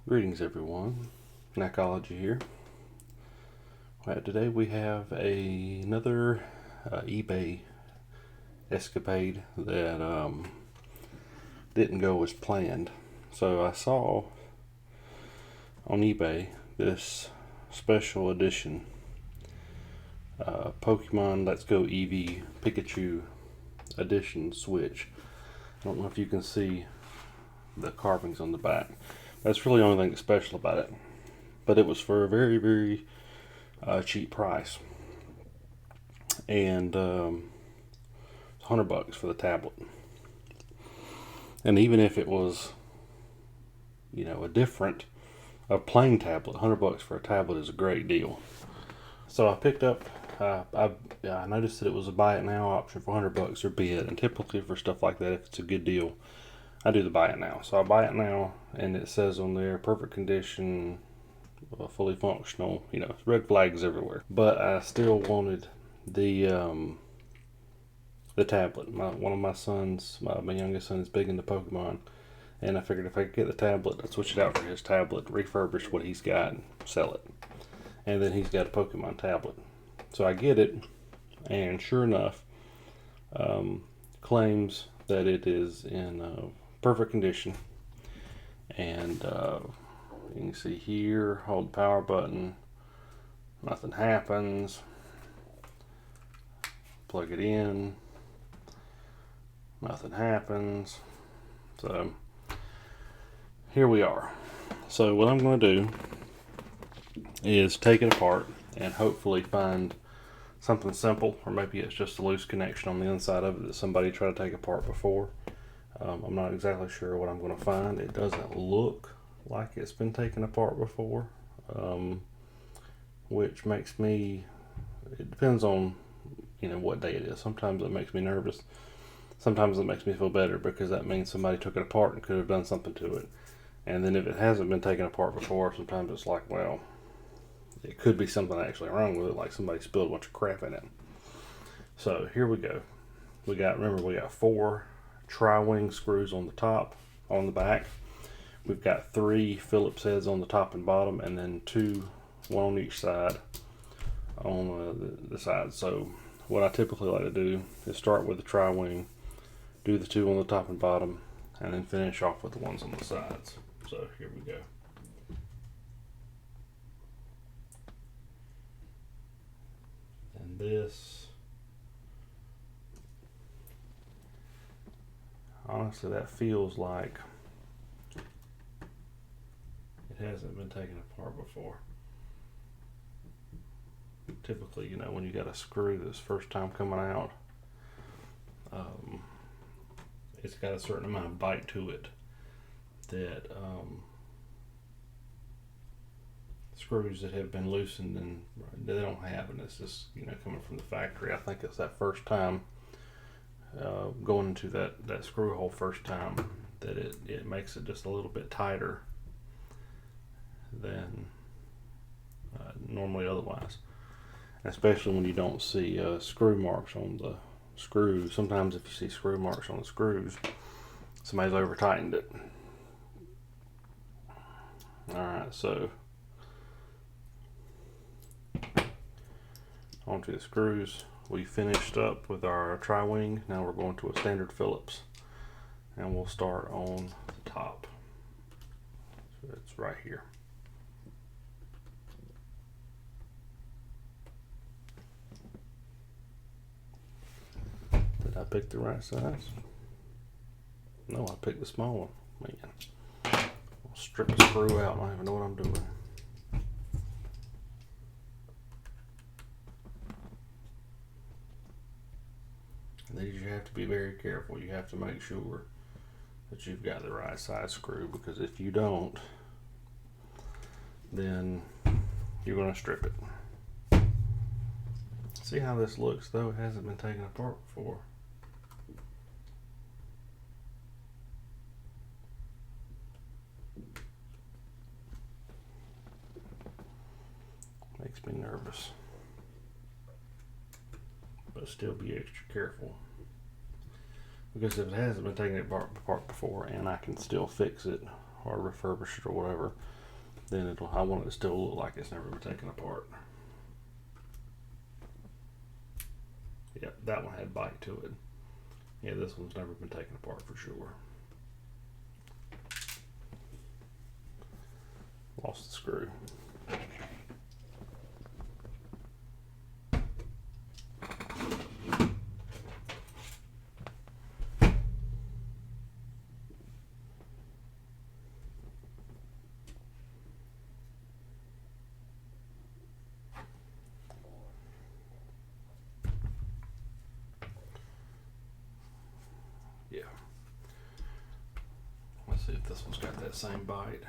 Greetings everyone, Knacology here. Today we have another eBay escapade that didn't go as planned. So I saw on eBay this special edition Pokemon Let's Go Eevee Pikachu edition Switch. I don't know if you can see the carvings on the back. That's really the only thing that's special about it. But it was for a very, very cheap price. And $100 for the tablet. And even if it was, a plain tablet, $100 for a tablet is a great deal. So I picked up, I noticed that it was a buy it now option for $100 or bid. And typically for stuff like that, if it's a good deal, I do the buy it now. So I buy it now, and it says on there, perfect condition, fully functional, red flags everywhere. But I still wanted the tablet. One of my sons, my youngest son, is big into Pokemon, and I figured if I could get the tablet, I'd switch it out for his tablet, refurbish what he's got, and sell it. And then he's got a Pokemon tablet. So I get it, and sure enough, claims that it is in perfect condition. And you can see here, hold the power button, nothing happens. Plug it in, nothing happens. So here we are. So what I'm going to do is take it apart and hopefully find something simple, or maybe it's just a loose connection on the inside of it that somebody tried to take apart before. I'm not exactly sure what I'm going to find. It doesn't look like it's been taken apart before, which makes me, it depends on what day it is. Sometimes it makes me nervous. Sometimes it makes me feel better, because that means somebody took it apart and could have done something to it. And then if it hasn't been taken apart before, sometimes it's like, well, it could be something actually wrong with it, like somebody spilled a bunch of crap in it. So here we go. We got 4 tri-wing screws on the top, on the back. We've got 3 Phillips heads on the top and bottom, and then 2, one on each side on the side. So what I typically like to do is start with the tri-wing, do the 2 on the top and bottom, and then finish off with the ones on the sides. So here we go. And this, honestly, that feels like it hasn't been taken apart before. Typically, when you got a screw that's first time coming out, it's got a certain amount of bite to it that screws that have been loosened and they don't have, and it's just coming from the factory. I think it's that first time going into that screw hole first time that it makes it just a little bit tighter than normally otherwise, especially when you don't see screw marks on the screws. Sometimes if you see screw marks on the screws, somebody's over tightened it. Alright, so onto the screws. We finished up with our tri-wing. Now we're going to a standard Phillips, and we'll start on the top. So it's right here. Did I pick the right size? No, I picked the small one. Man, I'll strip the screw out. I don't even know what I'm doing. These you have to be very careful. You have to make sure that you've got the right size screw, because if you don't, then you're going to strip it. See how this looks though? It hasn't been taken apart before. Makes me nervous. But still be extra careful. Because if it hasn't been taken apart before and I can still fix it or refurbish it or whatever, then I want it to still look like it's never been taken apart. Yep, that one had bite to it. Yeah, this one's never been taken apart for sure. Lost the screw. Yeah. Let's see if this one's got that same bite.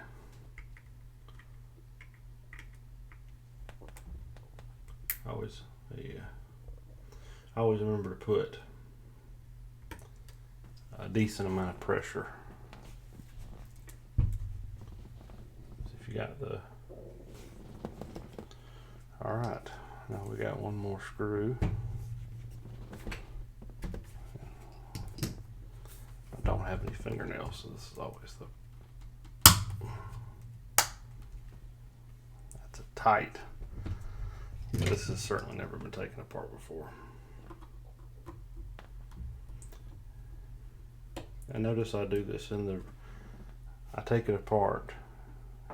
I always remember to put a decent amount of pressure. So if you got the, all right, now we got one more screw. I don't have any fingernails, so this is always that's a tight. This has certainly never been taken apart before. And notice I do this I take it apart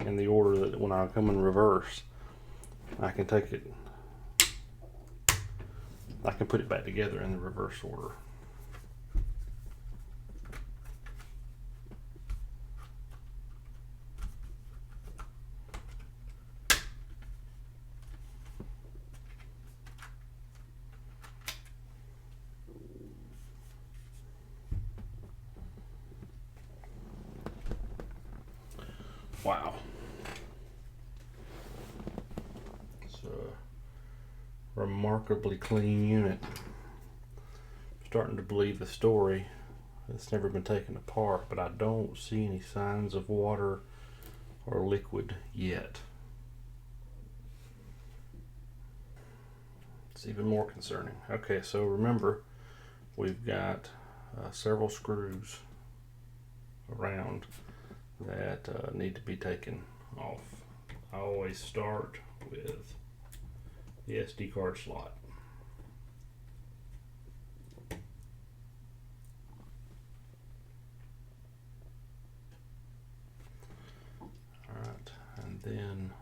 in the order that when I come in reverse, I can put it back together in the reverse order. Wow. It's a remarkably clean unit. I'm starting to believe the story. It's never been taken apart, but I don't see any signs of water or liquid yet. It's even more concerning. Okay, so remember, we've got several screws around that need to be taken off. I always start with the SD card slot. Alright, and then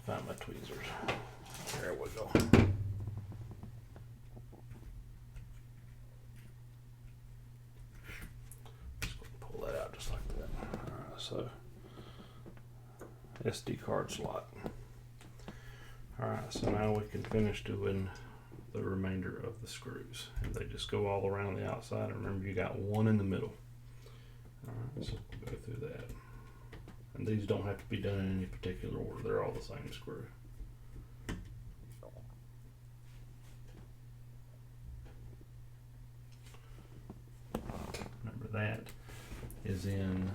find my tweezers. There we go. So SD card slot. Alright, so now we can finish doing the remainder of the screws. And they just go all around the outside. And remember, you got one in the middle. Alright, so we'll go through that. And these don't have to be done in any particular order. They're all the same screw. Remember, that is in.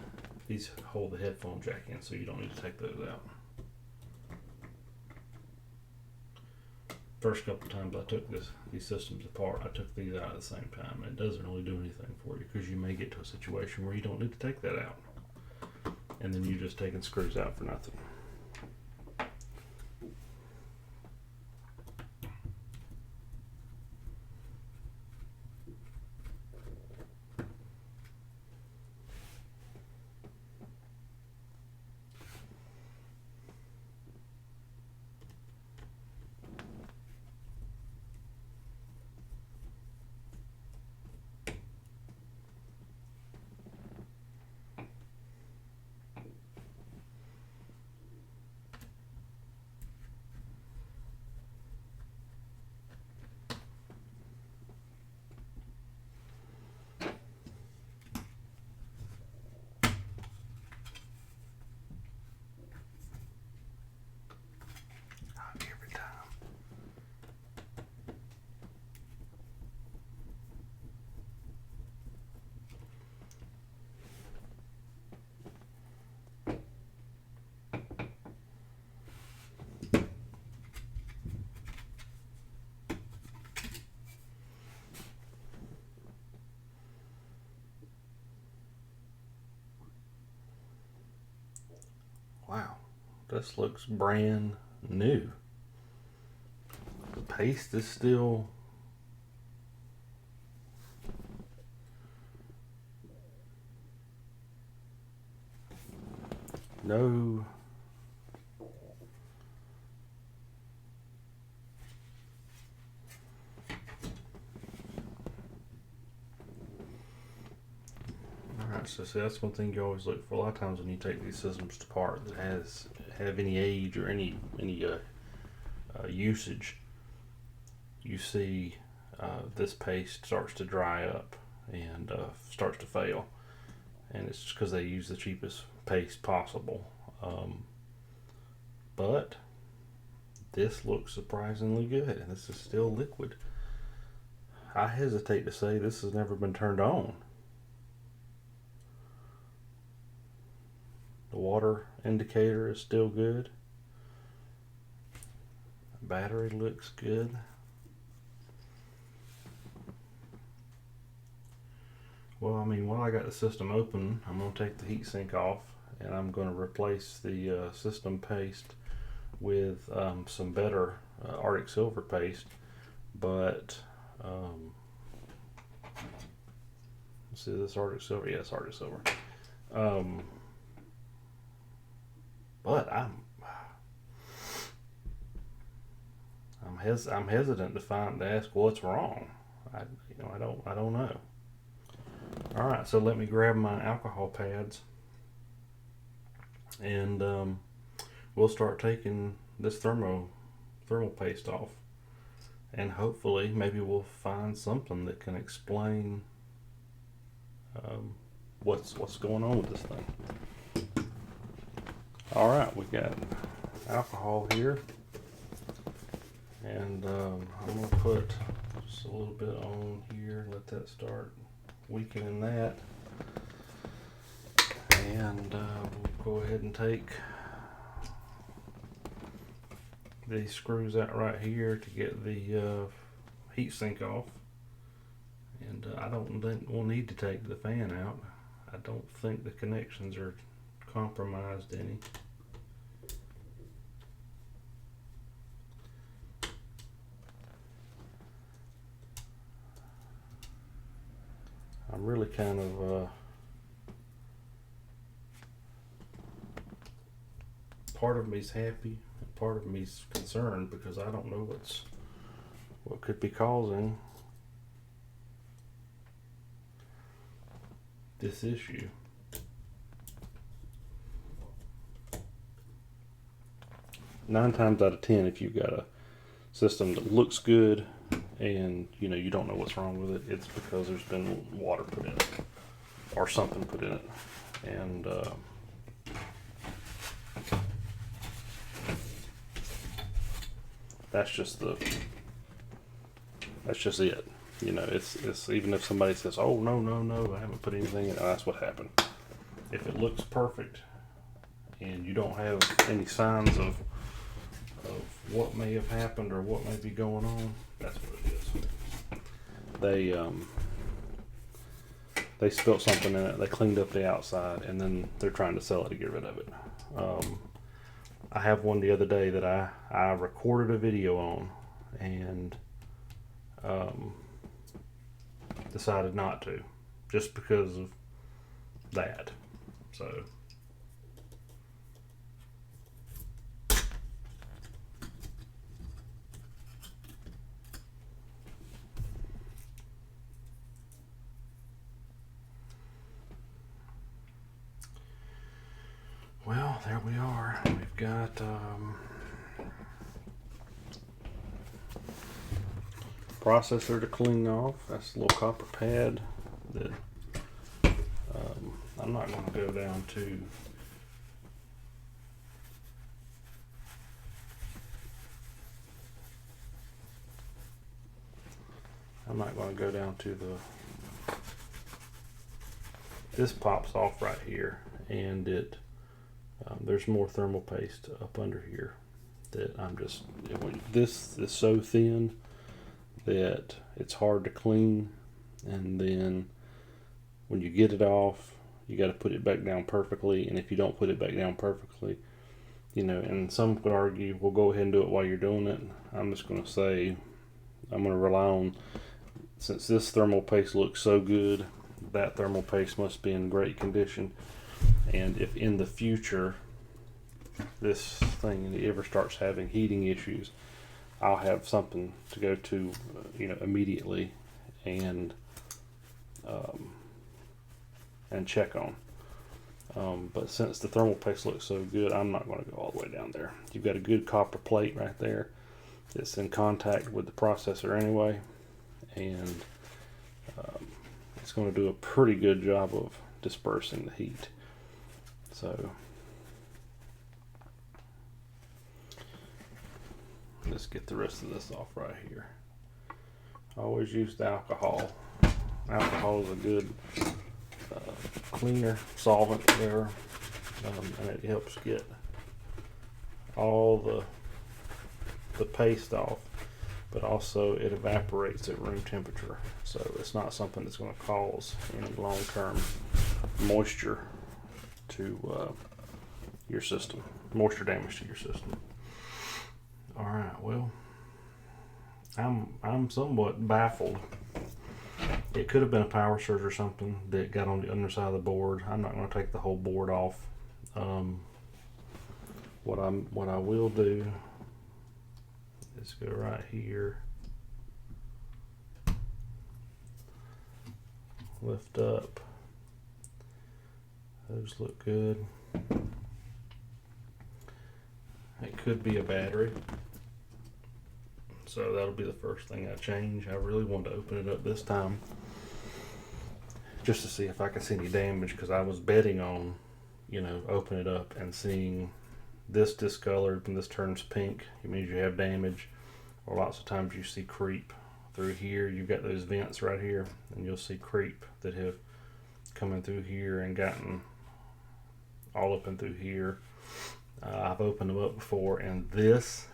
These hold the headphone jack in, so you don't need to take those out. First couple times I took these systems apart, I took these out at the same time, and it doesn't really do anything for you because you may get to a situation where you don't need to take that out, and then you're just taking screws out for nothing. this looks brand new. The paste is still no. Alright, so see, that's one thing you always look for. A lot of times when you take these systems apart that have any age or any usage, you see this paste starts to dry up and starts to fail, and it's just because they use the cheapest paste possible. But this looks surprisingly good, and this is still liquid. I hesitate to say this has never been turned on. The water indicator is still good. The battery looks good. Well, I mean, while I got the system open, I'm going to take the heatsink off, and I'm going to replace the system paste with some better Arctic Silver paste. But let's see, this Arctic Silver. Yes, Arctic Silver. But I'm hesitant to ask what's wrong. I don't know. All right, so let me grab my alcohol pads, and we'll start taking this thermal paste off, and hopefully maybe we'll find something that can explain what's going on with this thing. All right, we got alcohol here, and I'm gonna put just a little bit on here, let that start weakening that, and we'll go ahead and take these screws out right here to get the heat sink off, and I don't think we'll need to take the fan out. I don't think the connections are compromised any. I'm really kind of part of me's happy and part of me's concerned, because I don't know what could be causing this issue. Nine times out of 10, if you've got a system that looks good and you don't know what's wrong with it, it's because there's been water put in it or something put in it, and that's just it. It's even if somebody says, "Oh no, I haven't put anything in," that's what happened. If it looks perfect and you don't have any signs of what may have happened or what may be going on, that's what it is. They spilt something in it, they cleaned up the outside, and then they're trying to sell it to get rid of it. I have one the other day that I recorded a video on, and decided not to, just because of that. So well, there we are. We've got processor to clean off. That's a little copper pad that I'm not going to go down to the this pops off right here, and there's more thermal paste up under here that this is so thin that it's hard to clean, and then when you get it off, you got to put it back down perfectly, and if you don't put it back down perfectly, And some would argue, well, go ahead and do it while you're doing it. I'm just going to say, I'm going to rely on, since this thermal paste looks so good, that thermal paste must be in great condition. And if in the future this thing ever starts having heating issues, I'll have something to go to, immediately and check on. But since the thermal paste looks so good, I'm not going to go all the way down there. You've got a good copper plate right there. It's in contact with the processor anyway, and it's going to do a pretty good job of dispersing the heat. So let's get the rest of this off right here. I always use the alcohol. Alcohol is a good cleaner solvent there, and it helps get all the paste off, but also it evaporates at room temperature, so it's not something that's going to cause any long-term moisture to your system, moisture damage to your system. All right, well, I'm somewhat baffled. It could have been a power surge or something that got on the underside of the board. I'm not going to take the whole board off. What I will do is go right here, lift up. Those look good. It could be a battery, so that'll be the first thing I change. I really want to open it up this time just to see if I can see any damage, because I was betting on, open it up and seeing this discolored and this turns pink. It means you have damage, or lots of times you see creep through here. You've got those vents right here, and you'll see creep that have come in through here and gotten all up and through here. I've opened them up before, and this,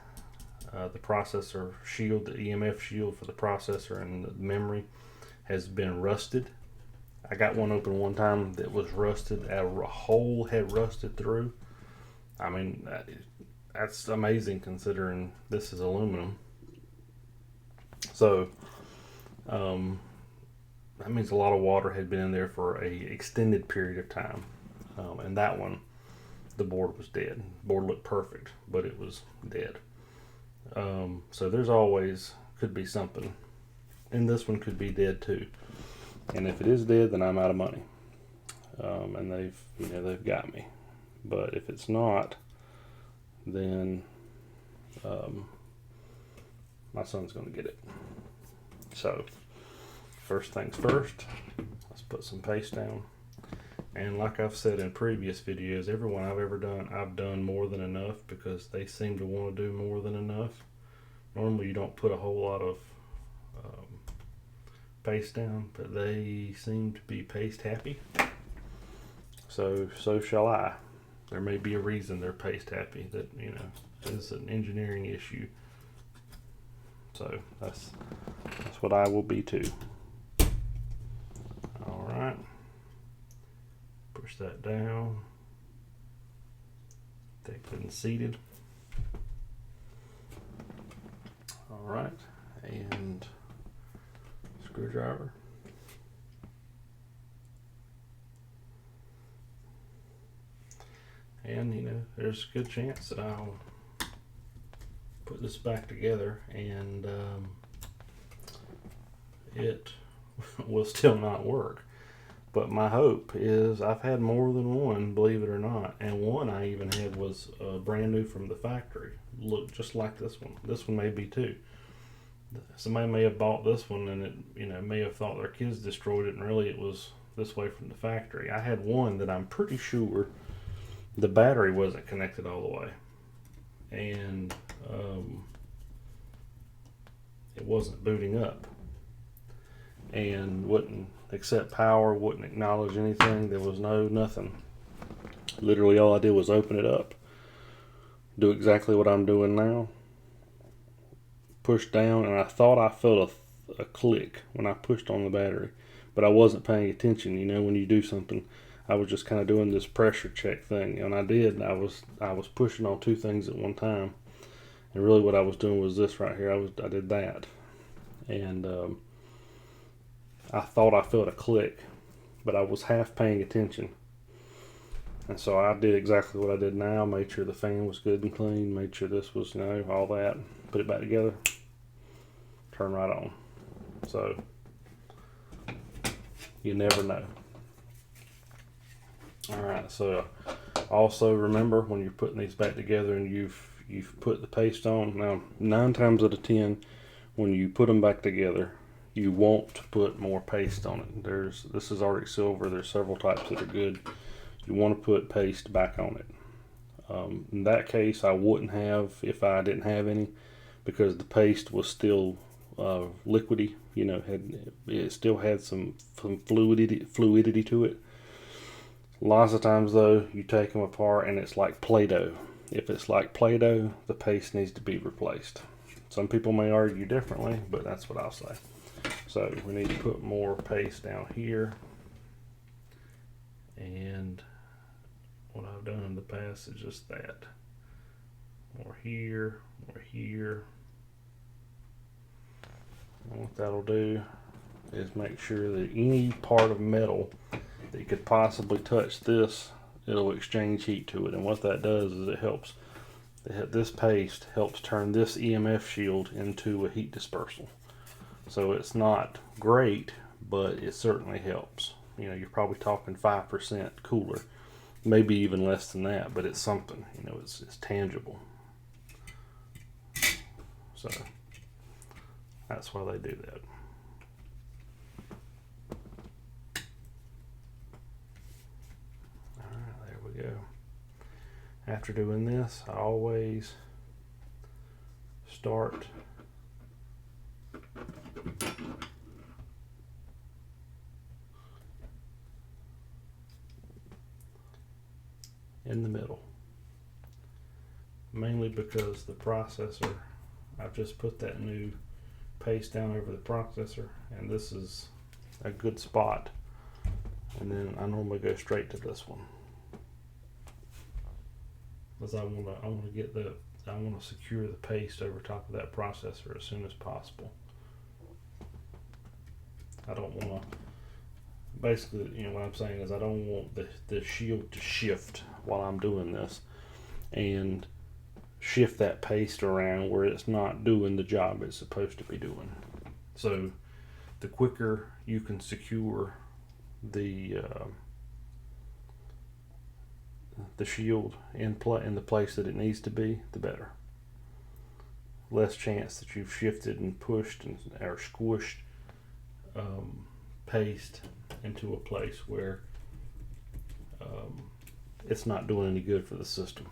the processor shield, the EMF shield for the processor and the memory, has been rusted. I got one open one time that was rusted. A hole had rusted through. I mean, that's amazing considering this is aluminum. So that means a lot of water had been in there for a extended period of time. And that one, the board was dead. The board looked perfect, but it was dead. So there's always could be something, and this one could be dead too. And if it is dead, then I'm out of money. And they've got me. But if it's not, then my son's going to get it. So first things first, let's put some paste down. And like I've said in previous videos, everyone I've ever done, I've done more than enough, because they seem to want to do more than enough. Normally you don't put a whole lot of paste down, but they seem to be paste happy. So shall I. There may be a reason they're paste happy, that, is an engineering issue. So that's what I will be too. All right. Push that down. Take it and seated. All right, and screwdriver. And there's a good chance that I'll put this back together and it will still not work. But my hope is, I've had more than one, believe it or not, and one I even had was brand new from the factory. Looked just like this one. This one may be too. Somebody may have bought this one and it, may have thought their kids destroyed it, and really it was this way from the factory. I had one that I'm pretty sure the battery wasn't connected all the way, and it wasn't booting up, and wouldn't accept power, wouldn't acknowledge anything. There was nothing. Literally all I did was open it up, do exactly what I'm doing now, push down, and I thought I felt a click when I pushed on the battery, but I wasn't paying attention. When you do something, I was just kind of doing this pressure check thing, and I was pushing on two things at one time, and really what I was doing was this right here. I did that, and I thought I felt a click, but I was half paying attention, and so I did exactly what I did now. Made sure the fan was good and clean. Made sure this was, all that. Put it back together. Turn right on. So you never know. All right. So also remember when you're putting these back together and you've put the paste on. Now 9 times out of 10, when you put them back together, you want to put more paste on it. This is Arctic Silver. There's several types that are good. You want to put paste back on it. In that case, I wouldn't have if I didn't have any, because the paste was still liquidy. It still had some fluidity to it. Lots of times though, you take them apart and it's like Play-Doh. If it's like Play-Doh, the paste needs to be replaced. Some people may argue differently, but that's what I'll say. So we need to put more paste down here. And what I've done in the past is just that. More here, more here. And what that'll do is make sure that any part of metal that you could possibly touch this, it'll exchange heat to it. And what that does is this paste helps turn this EMF shield into a heat dispersal. So it's not great, but it certainly helps. You're probably talking 5% cooler, maybe even less than that, but it's something. It's tangible. So that's why they do that. All right, there we go. After doing this, I always start in the middle, mainly because the processor, I've just put that new paste down over the processor, and this is a good spot, and then I normally go straight to this one because I want to secure the paste over top of that processor as soon as possible. I don't want to, basically, what I'm saying is I don't want the shield to shift while I'm doing this and shift that paste around where it's not doing the job it's supposed to be doing. So the quicker you can secure the shield in the place that it needs to be, the better. Less chance that you've shifted and pushed or squished paste into a place where it's not doing any good for the system.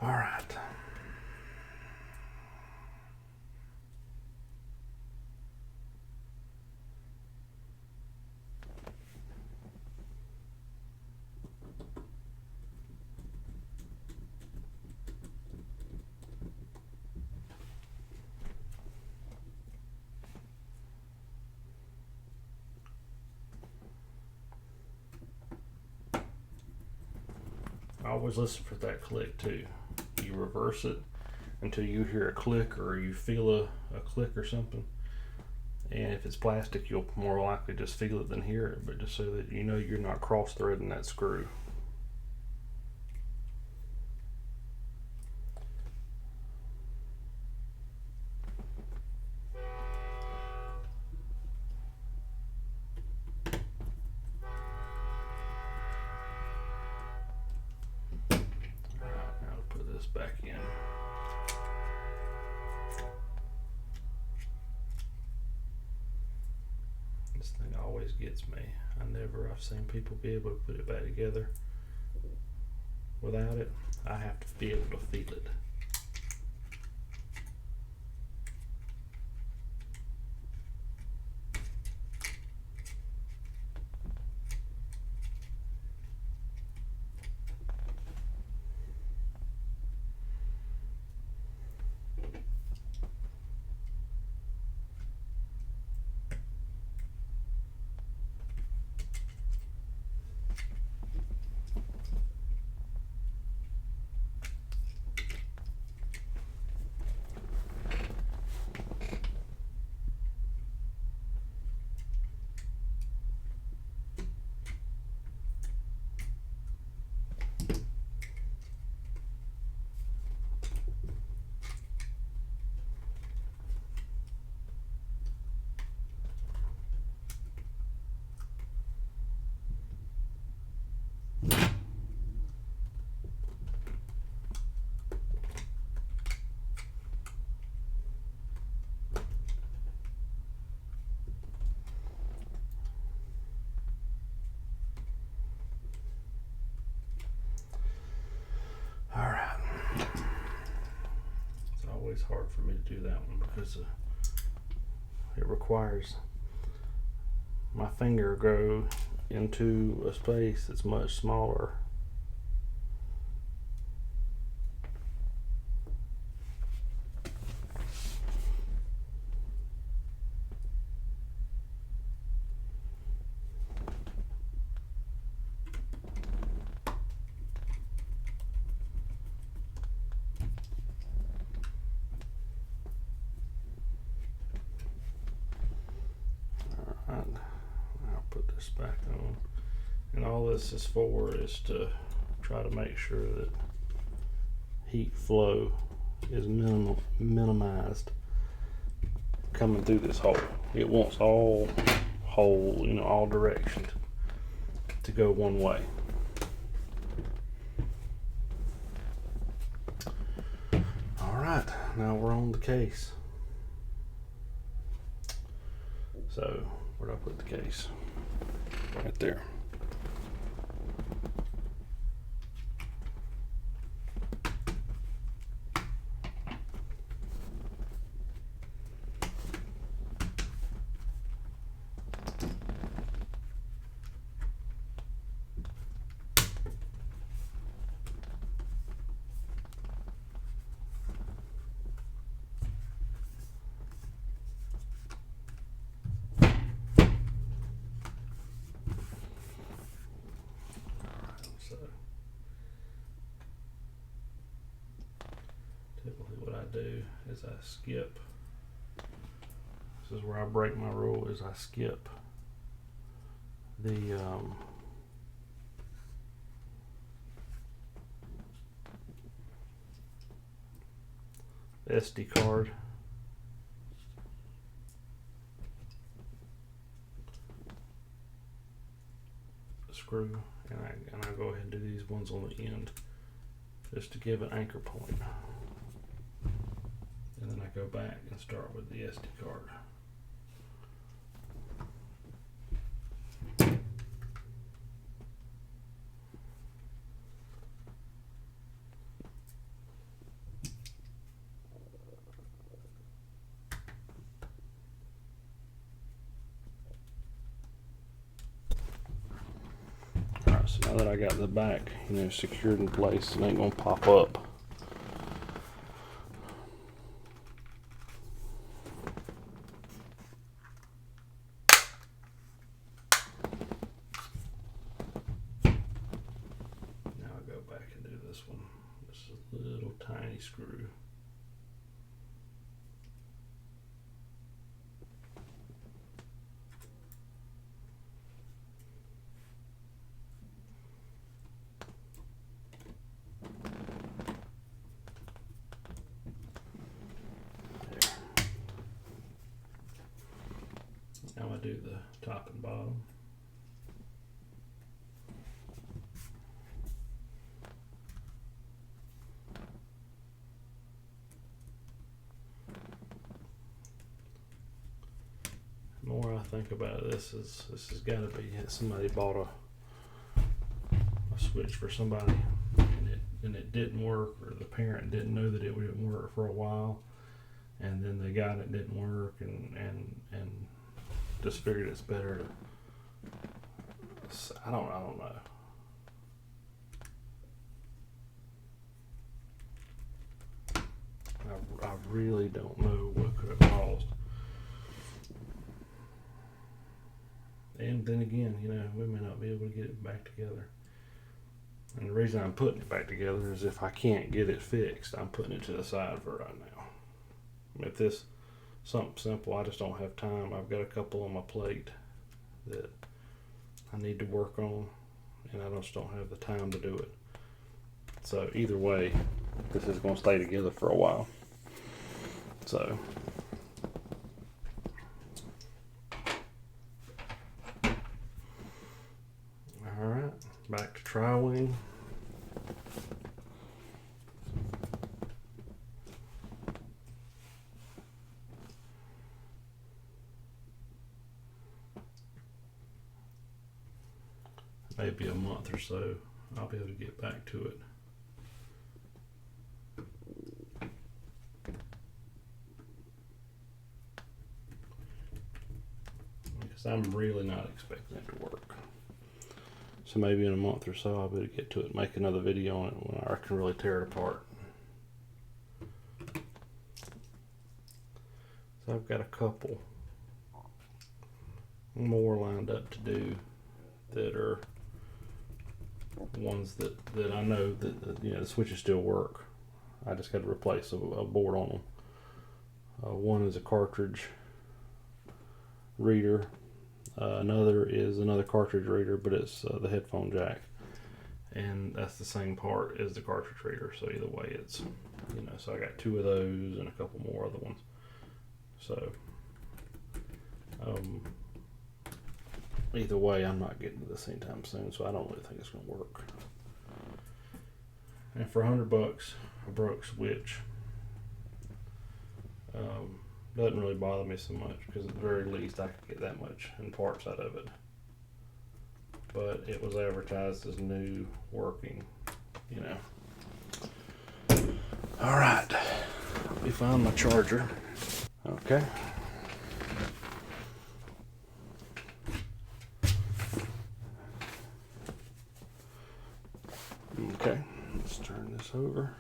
All right. I always listen for that click too. You reverse it until you hear a click or you feel a click or something. And if it's plastic, you'll more likely just feel it than hear it, but just so that you know you're not cross-threading that screw. Back in. This thing always gets me. I've seen people be able to put it back together without it. I have to be able to feel it. always hard for me to do that one because it requires my finger go into a space that's much smaller. I'll put this back on, and all this is for is to try to make sure that heat flow is minimized coming through this hole. It wants all hole, all directions to go one way. All right, now we're on the case. So where'd I put the case? Right there. So typically what I do is I skip. This is where I break my rule, is I skip the SD card. Screw, and I go ahead and do these ones on the end just to give an anchor point. And then I go back and start with the SD card. Alright, so now that I got the back, secured in place, it ain't gonna pop up. This one, this is a little tiny screw. There. Now I do the top and bottom. The more I think about it, this has got to be somebody bought a switch for somebody and it didn't work, or the parent didn't know that it didn't work for a while, and then they got it didn't work and just figured it's better to, I don't know. I really don't know what could have caused. And then again, we may not be able to get it back together. And the reason I'm putting it back together is if I can't get it fixed, I'm putting it to the side for right now. If this something simple, I just don't have time. I've got a couple on my plate that I need to work on, and I just don't have the time to do it. So either way, this is going to stay together for a while. So alright, back to tri-wing. Maybe a month or so, I'll be able to get back to it. because I'm really not expecting it to work. So maybe in a month or so I'll be able to get to it and make another video on it when I can really tear it apart. So I've got a couple more lined up to do that are ones that I know that the switches still work. I just got to replace a board on them. One is a cartridge reader. Another is another cartridge reader, but it's the headphone jack, and that's the same part as the cartridge reader. So either way, it's so I got 2 of those and a couple more other ones. So either way, I'm not getting to this anytime soon, so I don't really think it's going to work. And for $100, a broke switch doesn't really bother me so much, because at the very least I could get that much in parts out of it. But it was advertised as new, working, All right, let me find my charger. Okay. Okay, let's turn this over.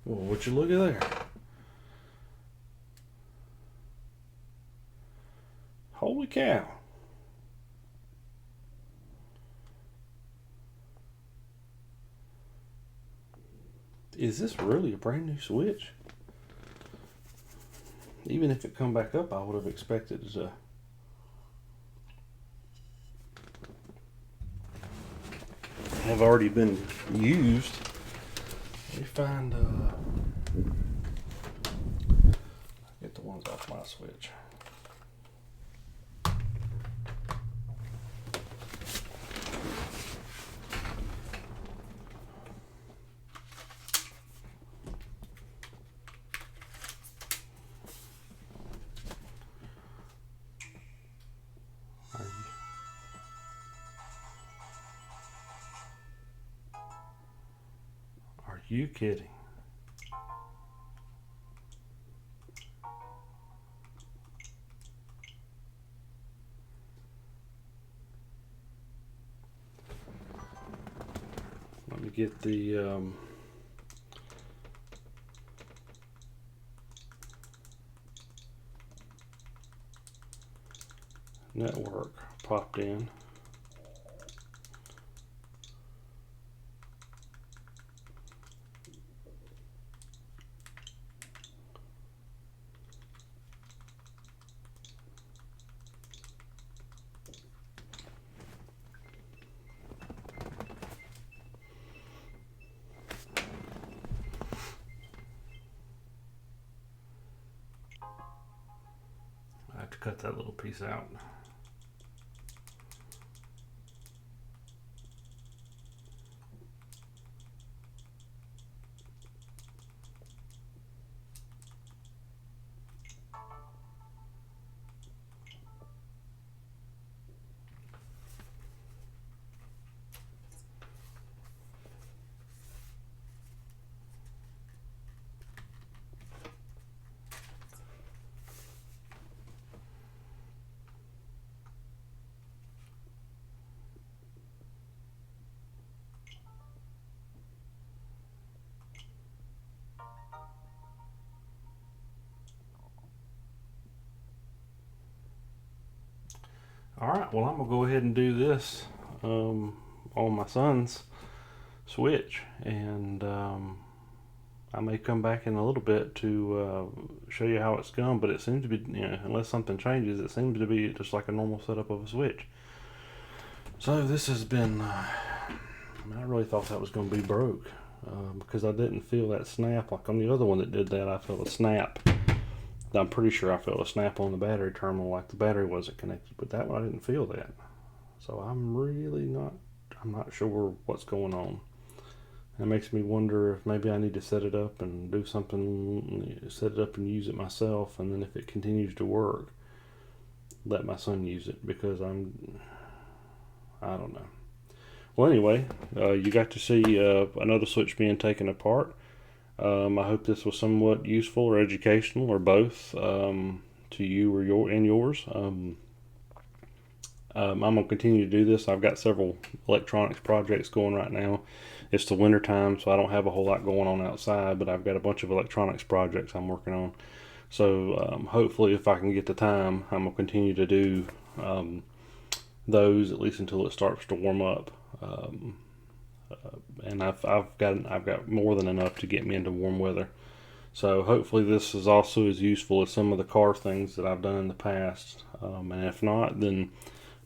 Well, would you look at there? Holy cow. Is this really a brand new switch? Even if it come back up, I would have expected it to have already been used. Let me find get the ones off my switch. Are you kidding? Let me get the network popped in. I have to cut that little piece out. All right, well, I'm gonna go ahead and do this on my son's switch, and I may come back in a little bit to show you how it's gone, but it seems to be, unless something changes, it seems to be just like a normal setup of a switch. So this has been, I really thought that was going to be broke, because I didn't feel that snap like on the other one that did that. I felt a snap. I'm pretty sure I felt a snap on the battery terminal, like the battery wasn't connected, but that one I didn't feel that. So I'm not sure what's going on. It makes me wonder if maybe I need to set it up and do something, set it up and use it myself, and then if it continues to work, let my son use it, because I don't know. Well, anyway, you got to see another switch being taken apart. I hope this was somewhat useful or educational or both to you or yours. I'm gonna continue to do this. I've got several electronics projects going right now. It's the winter time, so I don't have a whole lot going on outside, but I've got a bunch of electronics projects I'm working on. So hopefully, if I can get the time, I'm gonna continue to do those at least until it starts to warm up. And I've got more than enough to get me into warm weather. So hopefully this is also as useful as some of the car things that I've done in the past. And if not, then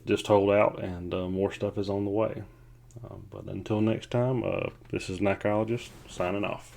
just hold out and more stuff is on the way. But until next time, this is Nacologist signing off.